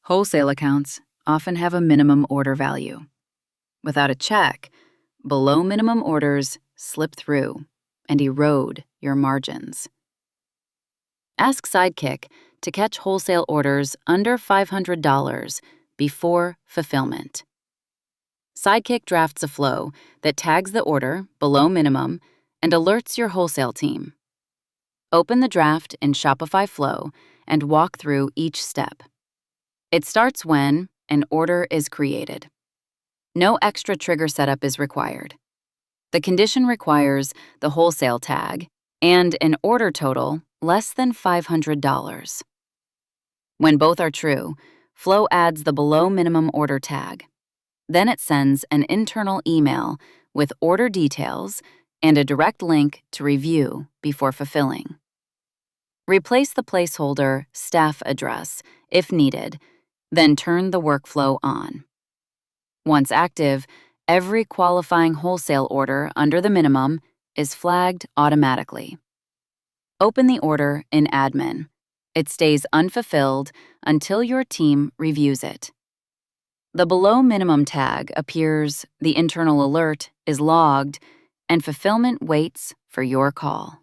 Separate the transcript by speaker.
Speaker 1: Wholesale accounts often have a minimum order value. Without a check, below minimum orders slip through and erode your margins. Ask Sidekick to catch wholesale orders under $500 before fulfillment. Sidekick drafts a flow that tags the order below minimum and alerts your wholesale team. Open the draft in Shopify Flow and walk through each step. It starts when an order is created. No extra trigger setup is required. The condition requires the wholesale tag and an order total less than $500. When both are true, Flow adds the below minimum order tag. Then it sends an internal email with order details and a direct link to review before fulfilling. Replace the placeholder staff address if needed, then turn the workflow on. Once active, every qualifying wholesale order under the minimum is flagged automatically. Open the order in Admin. It stays unfulfilled until your team reviews it. The below minimum tag appears, the internal alert is logged, and fulfillment waits for your call.